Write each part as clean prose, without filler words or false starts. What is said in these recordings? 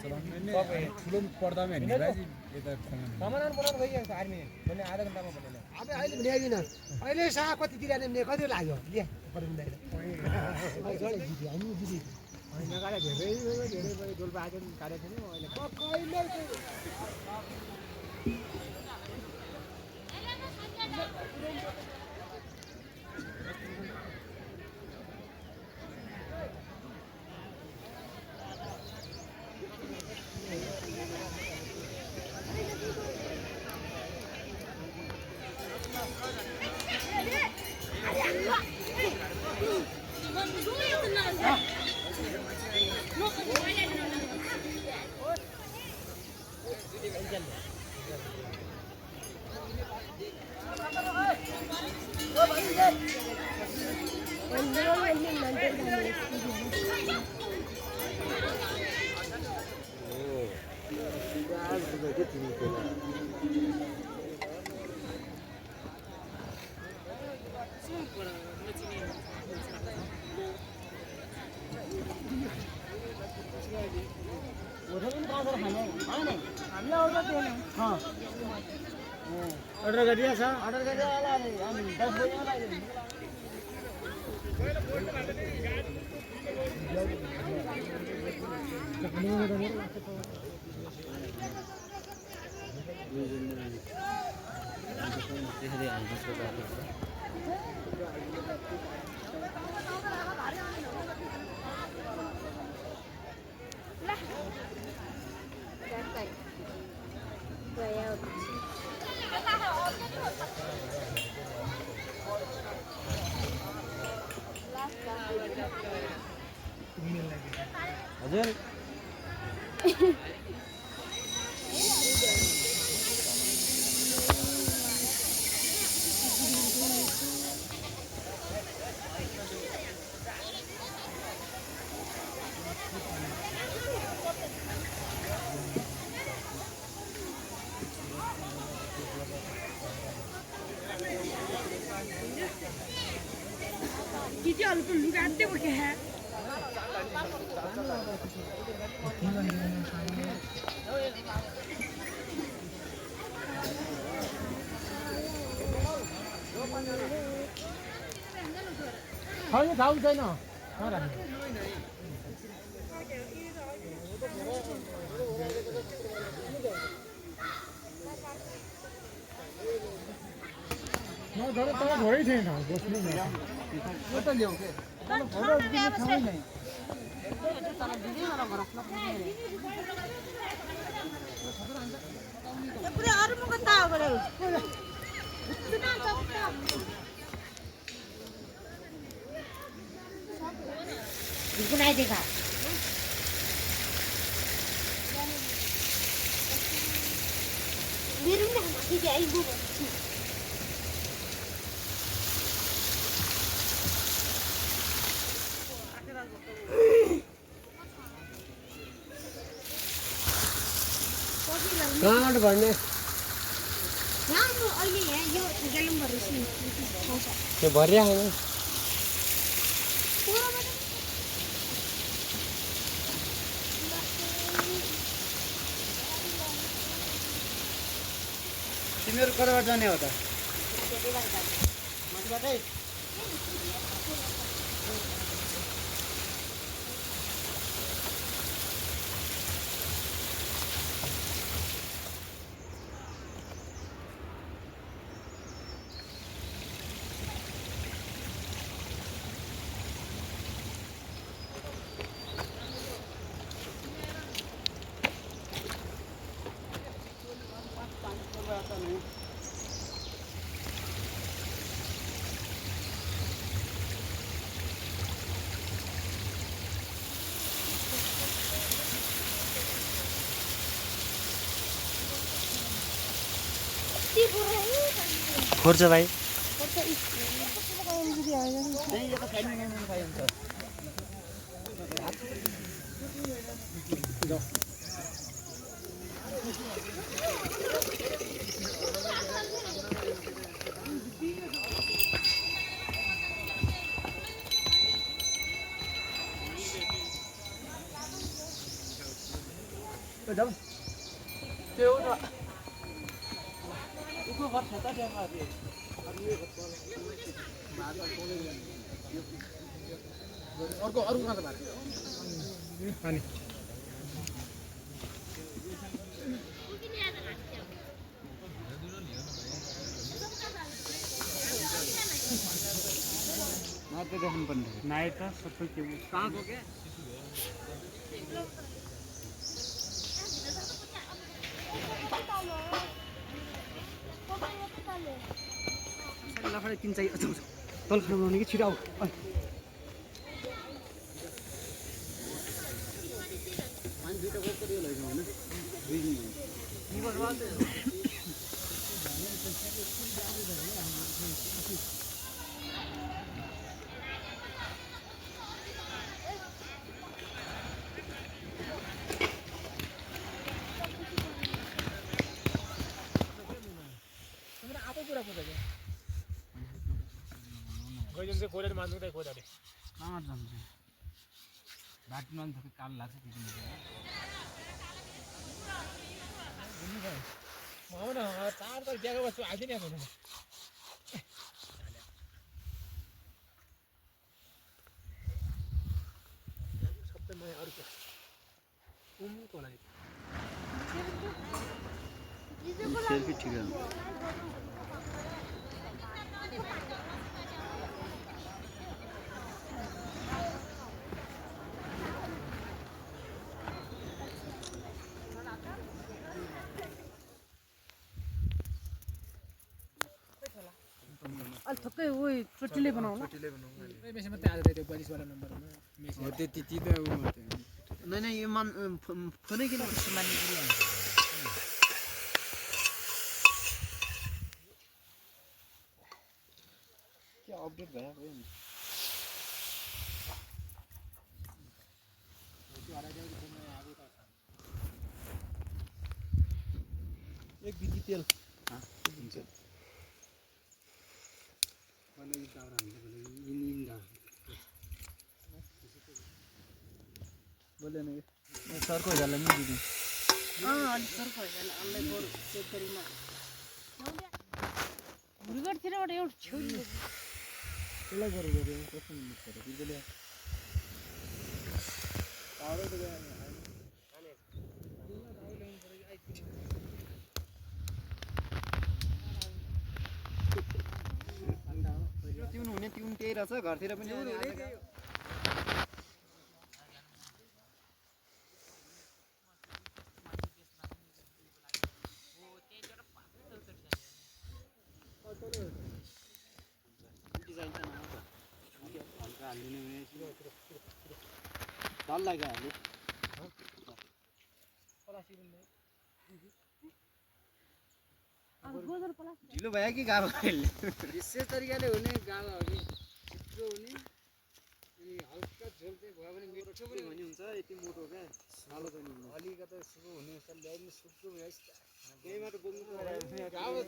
ठुलो पर्दामा हेर्ने बाजी यता समाधान बनाउनु भइहाल्छ छ आर्मी भने आधा घन्टामा बनेन अब अहिले भ्याइदिन अहिले साह कति तिराने мне कति लाग्यो ले परिँदैन होइन गाडा धेरै धेरै डोल्पा आएको काटेको थिएन अहिले कहिले अर्डर गरिया छ अर्डर गरेर होला हामी 10 बजेमा लाग्यो हजुर Gidi alıp lügatte bu ki he. खाऊ खाऊ छैन म घर त भरै छैन बस्नु न यो त ल्याउ के फोटो छैन नि पुरै अरु मुख ताव गरे सुना चप्पा गुनाइ देखा मेरो नि हात के आइबु काट भन्ने यहाँ अहिले यहाँ यो गलम भरेसी त्यो भरिया हैन तिमीहरु कहाँबाट जाने हो त मन्दिरबाटै खोर्छ भाइ जाऊ त्यो एउटा उको घर छ त त्यहाँ माथि अर्को अरू कहाँ छ भाइ पानी माथि देख्नु पर्ने नाइ त सबै के कहाँको के लफडा किन चाहियो तल खाना बनाउने कि छिटो आऊ आफै कुरा खोज्छ गइजन चाहिँ खोलेर मान्नु त खोज अरे कहाँ जान्छ बाटोमा नि थोरै काल लाग्छ त्यति म चार तर बिहाको बस्छु आइदिए नि अब सबै म अरू के लागि सेल्फी ठिक हो अलि थोकै उयो चोटीले बनाउनु मेसेमा त्यहाँ आएर त्यो 42 वाला नम्बरमा मेसे हो त्यति त उ मात्रै नै नै यो फोनै किन त्यस्तो मान्ने कुरो के अपडेट भयो नि एक बिजी तेल हुन्छ बोले नि सरको जाला नि दिदी अलि सर्को होइन अलि बरु चेक गरिन भुरगढतिरबाट एउटा छेउले त्यसलाई गरे गरे कस्तो मिस गरे दिदीले तारो त गएन तिउन हुने तिउन त्यही रहेछ घरतिर पनि डर लाग्यो अहिले ढिलो भयो कि गाबा विशेष तरिकाले हुने गाबा हो कि छिटो हुने अनि हल्का झोल चाहिँ भयो भने मिठो पनि हुने हुन्छ यति मोटो क्या सालो पनि अलिकति सुको हुने जस्तो ल्याइदिनु सुक्को भयो त्यही मात्र बोक्नु गाबा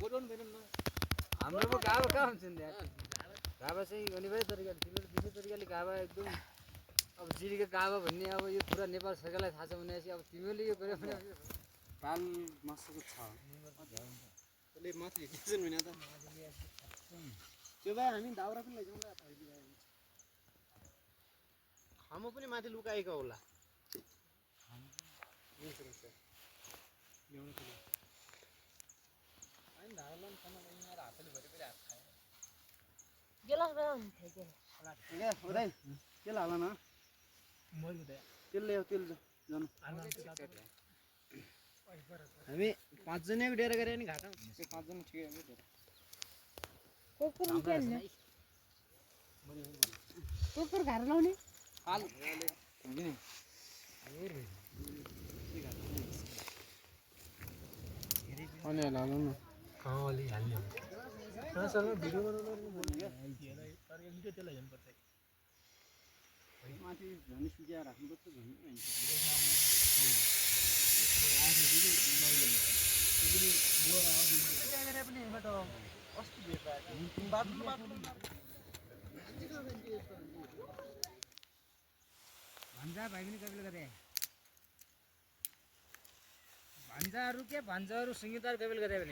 बोटाउनु भएन न हाम्रोमा गाबा कहाँ हुन्छ नि गाबा चाहिँ हुने भयो तरिकाले विशेष तरिकाले गाबा एकदम अब जिरीको गाबा भन्ने अब यो पुरा नेपाल सरकारलाई थाहा छ भनेपछि अब तिमीले यो गऱ्यो भने पाल मासुको छ त्यसले माथि हिँड्छन् भने त त्यो भए हामी दाउरा पनि लैजाउँ ल खामो पनि माथि लुकाएको होला गेलास बनाउनु थियो हुँदैन तेल हाल न तेल ल्याऊ तेल जानु हामी 5 जनाको डेरा गरे नि घाटा 5 जना ठिकै हो डेरा कुकुर निकाल्ने कुकुर घर लाउने हाल अनि हाल्नु न अलि हाल्ने कहाँसँग भिडियो बनाउनु बोल्यो तर एक भिडियो त्यसलाई हेर्नुपर्छ माथि झन् सुकिया राख्नुपर्छ झन् भन्जा भाइ पनि कहिले गरे भान्जाहरू के भान्जाहरू सिङ्गितार गबेल गरे भने